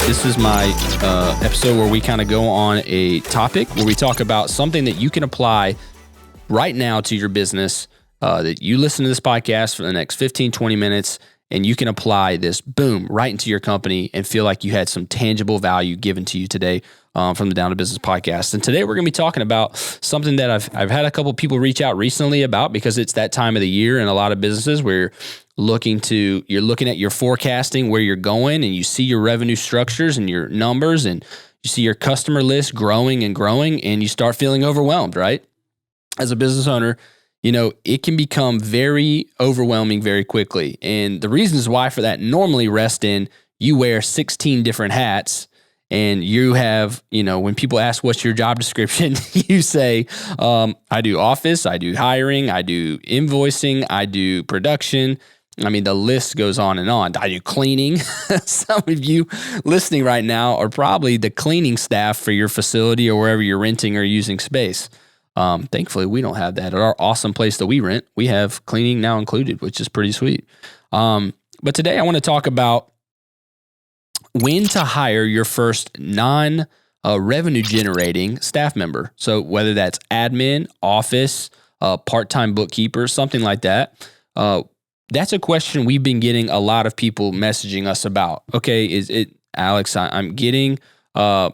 This is my episode where we kind of go on a topic where we talk about something that you can apply right now to your business, that you listen to this podcast for the next 15, 20 minutes, and you can apply this, boom, right into your company and feel like you had some tangible value given to you today from the Down to Business podcast. And today we're going to be talking about something that I've had a couple people reach out recently about, because it's that time of the year in a lot of businesses where you're looking at your forecasting, where you're going, and you see your revenue structures and your numbers, and you see your customer list growing, and you start feeling overwhelmed, right? As a business owner, it can become very overwhelming very quickly. And the reasons why for that normally rest in you wear 16 different hats, and you have, when people ask what's your job description, you say, I do office, I do hiring, I do invoicing, I do production. I mean, the list goes on and on. I do cleaning. Some of you listening right now are probably the cleaning staff for your facility or wherever you're renting or using space. Thankfully, we don't have that at our awesome place that we rent. We have cleaning now included, which is pretty sweet. But today I want to talk about when to hire your first non-revenue generating staff member. So whether that's admin, office, part-time bookkeeper, something like that. That's a question we've been getting a lot of people messaging us about. Okay, is it, Alex, I'm getting, my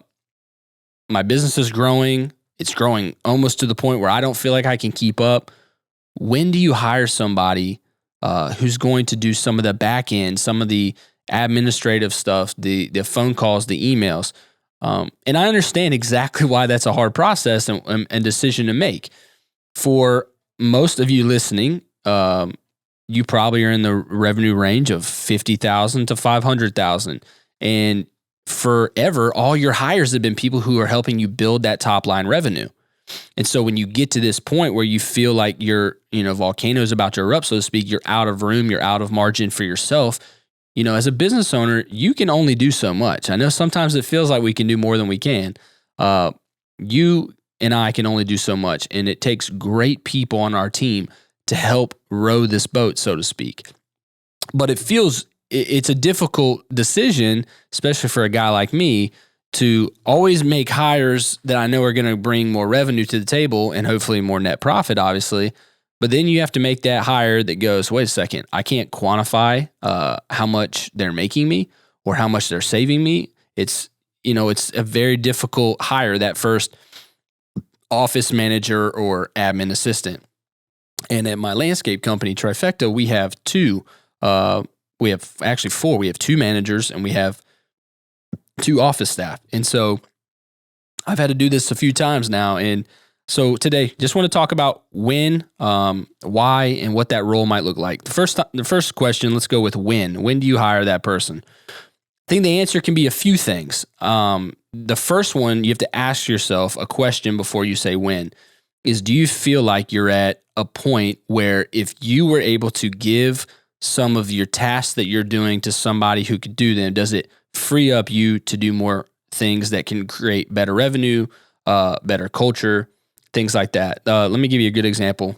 business is growing. It's growing almost to the point where I don't feel like I can keep up. When do you hire somebody who's going to do some of the back end, some of the administrative stuff, the phone calls, the emails? And I understand exactly why that's a hard process and decision to make. For most of you listening, you probably are in the revenue range of $50,000 to $500,000. And forever, all your hires have been people who are helping you build that top line revenue. And so when you get to this point where you feel like your, volcano is about to erupt, so to speak, you're out of room, you're out of margin for yourself. As a business owner, you can only do so much. I know sometimes it feels like we can do more than we can. You and I can only do so much. And it takes great people on our team to help row this boat, so to speak. But it's a difficult decision, especially for a guy like me, to always make hires that I know are going to bring more revenue to the table and hopefully more net profit, obviously. But then you have to make that hire that goes, wait a second, I can't quantify how much they're making me or how much they're saving me. It's a very difficult hire, that first office manager or admin assistant. And at my landscape company, Trifecta, we have we have actually four. We have two managers and we have two office staff. And so I've had to do this a few times now. And so today, just want to talk about when, why, and what that role might look like. The first question, let's go with when. When do you hire that person? I think the answer can be a few things. The first one, you have to ask yourself a question before you say when, is do you feel like you're at a point where if you were able to give some of your tasks that you're doing to somebody who could do them, does it free up you to do more things that can create better revenue, better culture, things like that? Let me give you a good example.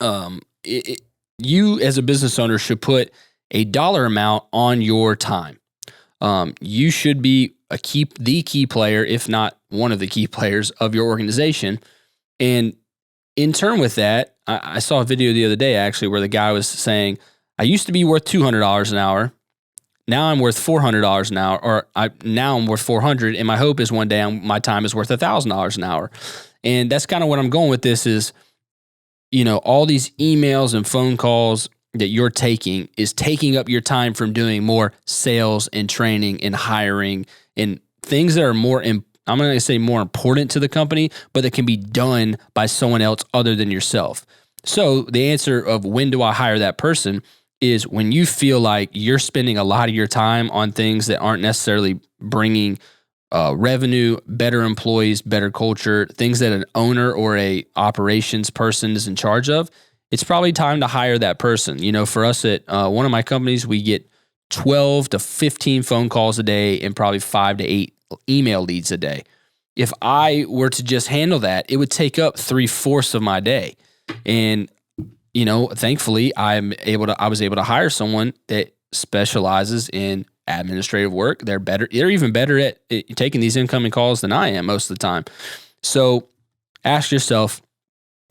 You as a business owner should put a dollar amount on your time. You should be the key player, if not one of the key players of your organization. And in turn with that, I saw a video the other day actually where the guy was saying, I used to be worth $200 an hour. Now I'm worth $400 an hour, or now I'm worth $400. And my hope is one day my time is worth $1,000 an hour. And that's kind of what I'm going with this is, all these emails and phone calls that you're taking is taking up your time from doing more sales and training and hiring and things that are I'm going to say more important to the company, but that can be done by someone else other than yourself. So the answer of when do I hire that person is when you feel like you're spending a lot of your time on things that aren't necessarily bringing revenue, better employees, better culture, things that an owner or a operations person is in charge of. It's probably time to hire that person. For us at one of my companies, we get 12 to 15 phone calls a day and probably 5 to 8 email leads a day. If I were to just handle that, it would take up 3/4 of my day. And, thankfully I was able to hire someone that specializes in administrative work. They're better. They're even better at taking these incoming calls than I am most of the time. So ask yourself,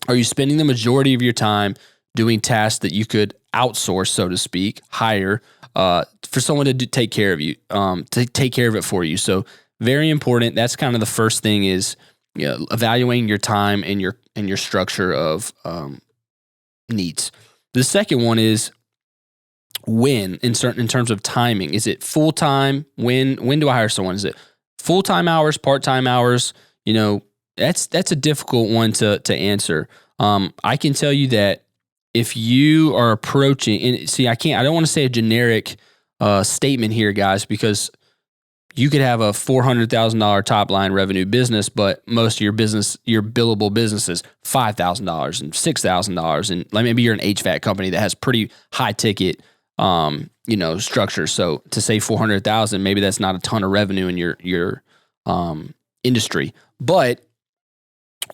are you spending the majority of your time doing tasks that you could outsource, so to speak, hire for someone to take care of you, to take care of it for you? So very important. That's kind of the first thing is evaluating your time and your structure of needs. The second one is when in terms of timing. Is it full time? When do I hire someone? Is it full time hours, part time hours? That's a difficult one to answer. I can tell you that if you are approaching, and see, I don't want to say a generic statement here, guys, because you could have a $400,000 top line revenue business, but most of your billable business is $5,000 and $6,000, and like maybe you're an HVAC company that has pretty high ticket, structure. So to say 400,000, maybe that's not a ton of revenue in your industry, but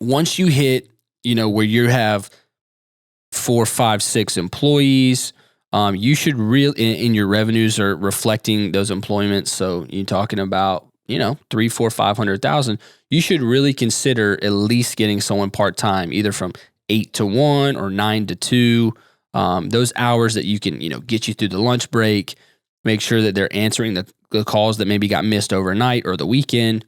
once you hit, where you have 4, 5, 6 employees, you should really, in your revenues are reflecting those employments. So you're talking about, 3, 4, 500,000. You should really consider at least getting someone part-time, either from 8 to 1 or 9 to 2. Those hours that you can, get you through the lunch break, make sure that they're answering the calls that maybe got missed overnight or the weekend.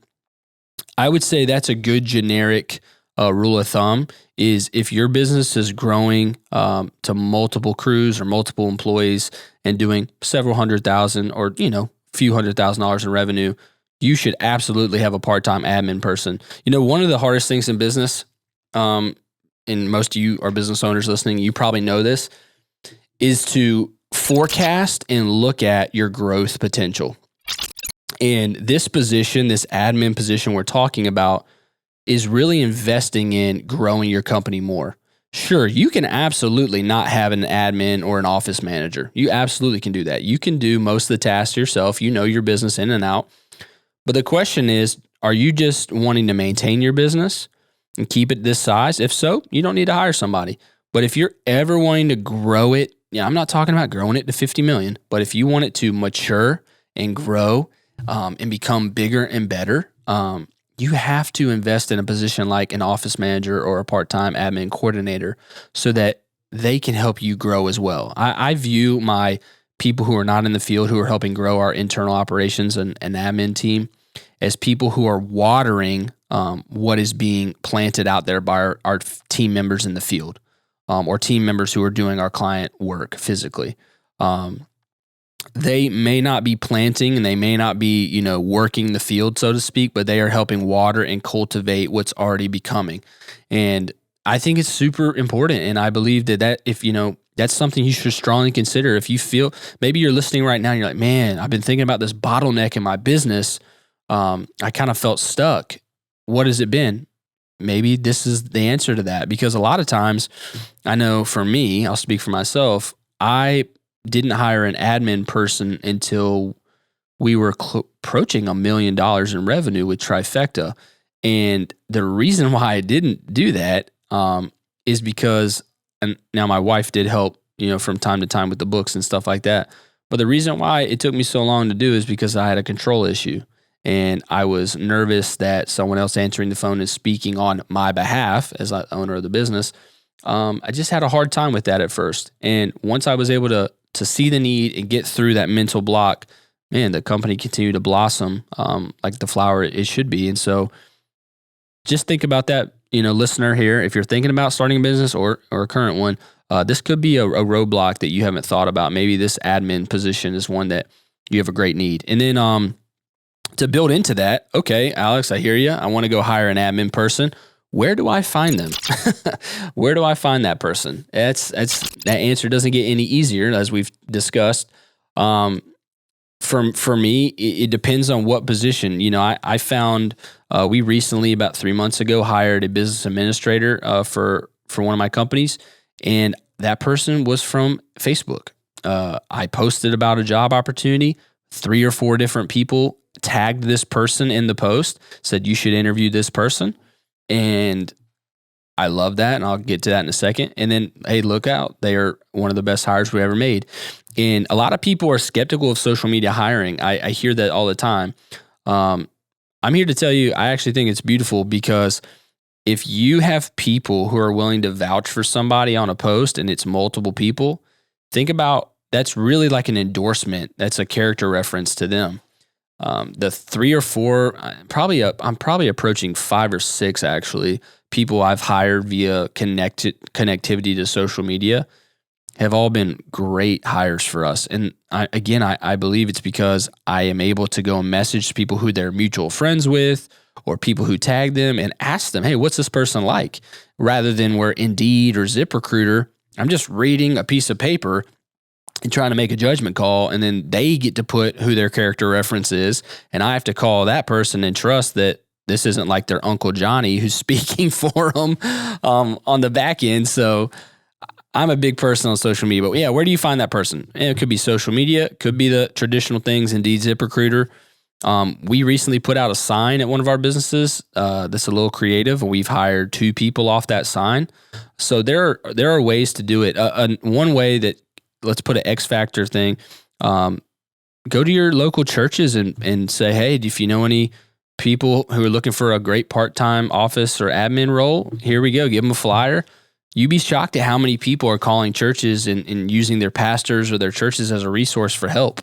I would say that's a good generic rule of thumb is if your business is growing to multiple crews or multiple employees and doing several $100,000 or, few $100,000 in revenue, you should absolutely have a part-time admin person. One of the hardest things in business, and most of you are business owners listening, you probably know this, is to forecast and look at your growth potential. And this position, this admin position we're talking about, is really investing in growing your company more. Sure, you can absolutely not have an admin or an office manager. You absolutely can do that. You can do most of the tasks yourself. You know your business in and out. But the question is, are you just wanting to maintain your business and keep it this size? If so, you don't need to hire somebody. But if you're ever wanting to grow it, I'm not talking about growing it to 50 million, but if you want it to mature and grow and become bigger and better, you have to invest in a position like an office manager or a part-time admin coordinator so that they can help you grow as well. I view my people who are not in the field, who are helping grow our internal operations and admin team, as people who are watering what is being planted out there by our team members in the field, or team members who are doing our client work physically. They may not be planting and they may not be, working the field, so to speak, but they are helping water and cultivate what's already becoming. And I think it's super important. And I believe that if, that's something you should strongly consider. If you feel, maybe you're listening right now and you're like, man, I've been thinking about this bottleneck in my business. I kind of felt stuck. What has it been? Maybe this is the answer to that, because a lot of times, I know for me, I'll speak for myself, I didn't hire an admin person until we were approaching $1 million in revenue with Trifecta. And the reason why I didn't do that is because, and now my wife did help, from time to time with the books and stuff like that. But the reason why it took me so long to do is because I had a control issue. And I was nervous that someone else answering the phone is speaking on my behalf as the owner of the business. I just had a hard time with that at first. And once I was able to see the need and get through that mental block, man, the company continued to blossom like the flower it should be. And so just think about that, listener here. If you're thinking about starting a business or a current one, this could be a roadblock that you haven't thought about. Maybe this admin position is one that you have a great need. And then to build into that, okay, Alex, I hear you. I want to go hire an admin person. Where do I find them? Where do I find that person? That answer doesn't get any easier, as we've discussed. For me, it depends on what position. I found we recently, about 3 months ago, hired a business administrator for one of my companies, and that person was from Facebook. I posted about a job opportunity. 3 or 4 different people tagged this person in the post, said you should interview this person. And I love that, and I'll get to that in a second. And then, hey, look out. They are one of the best hires we ever made. And a lot of people are skeptical of social media hiring. I hear that all the time. I'm here to tell you, I actually think it's beautiful, because if you have people who are willing to vouch for somebody on a post and it's multiple people, think about, that's really like an endorsement. That's a character reference to them. The 3 or 4, I'm probably approaching 5 or 6 actually, people I've hired via connectivity to social media have all been great hires for us. And I believe it's because I am able to go and message people who they're mutual friends with, or people who tag them, and ask them, hey, what's this person like? Rather than where Indeed or ZipRecruiter, I'm just reading a piece of paper and trying to make a judgment call, and then they get to put who their character reference is, and I have to call that person and trust that this isn't like their Uncle Johnny who's speaking for them on the back end. So I'm a big person on social media, but yeah, where do you find that person? And it could be social media, it could be the traditional things, Indeed, ZipRecruiter. We recently put out a sign at one of our businesses that's a little creative, and we've hired 2 people off that sign. So there are ways to do it. One way that, let's put an X factor thing, go to your local churches and say, hey, if you know any people who are looking for a great part-time office or admin role, here we go, give them a flyer. You'd be shocked at how many people are calling churches and using their pastors or their churches as a resource for help.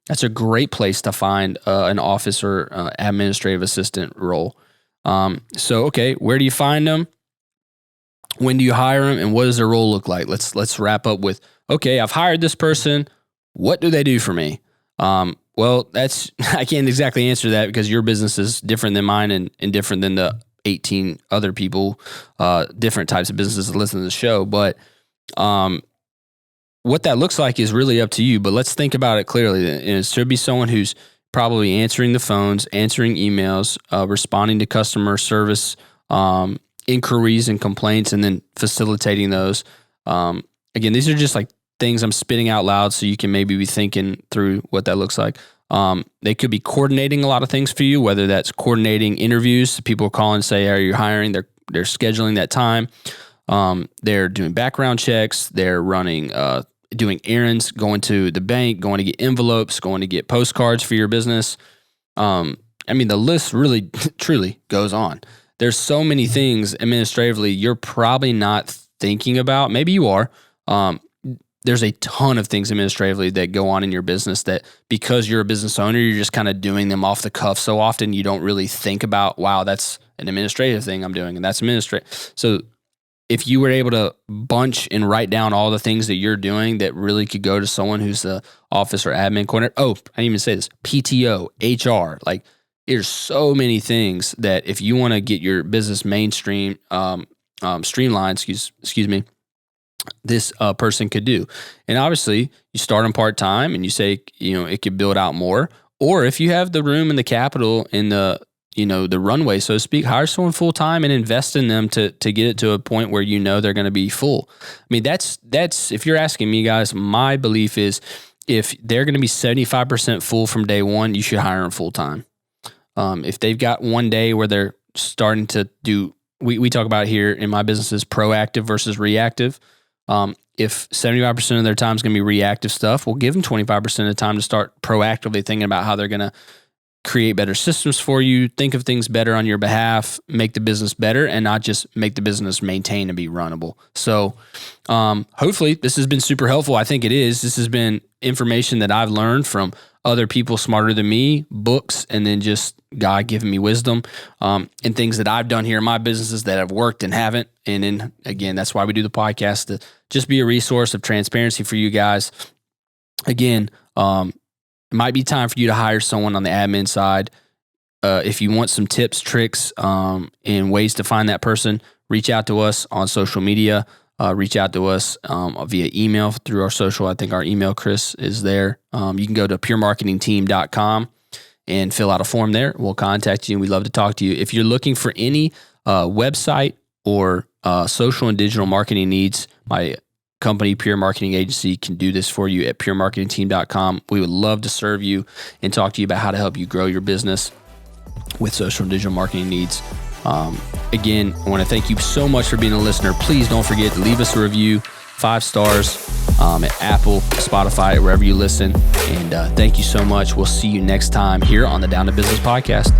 That's a great place to find an office or administrative assistant role. Okay, where do you find them? When do you hire them? And what does their role look like? Let's wrap up with, okay, I've hired this person. What do they do for me? Well, I can't exactly answer that, because your business is different than mine and different than the 18 other people, different types of businesses that listen to the show. But what that looks like is really up to you. But let's think about it clearly. And it should be someone who's probably answering the phones, answering emails, responding to customer service inquiries and complaints, and then facilitating those. Again, these are just like things I'm spitting out loud, so you can maybe be thinking through what that looks like. They could be coordinating a lot of things for you, whether that's coordinating interviews. People call and say, are you hiring? They're scheduling that time. They're doing background checks. They're running, doing errands, going to the bank, going to get envelopes, going to get postcards for your business. The list really, truly goes on. There's so many things administratively you're probably not thinking about. Maybe you are. There's a ton of things administratively that go on in your business that, because you're a business owner, you're just kind of doing them off the cuff so often you don't really think about, wow, that's an administrative thing I'm doing, and that's administrative. So if you were able to bunch and write down all the things that you're doing that really could go to someone who's the office or admin coordinator. Oh, I didn't even say this. PTO, HR, like there's so many things that if you want to get your business mainstream, streamlined, excuse me, this person could do. And obviously you start them part-time and you say, it could build out more. Or if you have the room and the capital and the runway, so to speak, hire someone full-time and invest in them to get it to a point where they're going to be full. That's if you're asking me, guys, my belief is if they're going to be 75% full from day one, you should hire them full-time. If they've got one day where they're starting to do, we talk about here in my business is proactive versus reactive. If 75% of their time is going to be reactive stuff, we'll give them 25% of the time to start proactively thinking about how they're going to create better systems for you, think of things better on your behalf, make the business better, and not just make the business maintain and be runnable. So hopefully this has been super helpful. I think it is. This has been information that I've learned from other people smarter than me, books, and then just God giving me wisdom, and things that I've done here in my businesses that have worked and haven't. And then again, that's why we do the podcast, to just be a resource of transparency for you guys. Again, it might be time for you to hire someone on the admin side. If you want some tips, tricks, and ways to find that person, reach out to us on social media. Reach out to us via email through our social. I think our email, Chris, is there. You can go to puremarketingteam.com and fill out a form there. We'll contact you, and we'd love to talk to you. If you're looking for any website or social and digital marketing needs, my company, Pure Marketing Agency, can do this for you at puremarketingteam.com. We would love to serve you and talk to you about how to help you grow your business with social and digital marketing needs. Again, I want to thank you so much for being a listener. Please don't forget to leave us a review, 5 stars at Apple, Spotify, wherever you listen. And thank you so much. We'll see you next time here on the Down to Business podcast.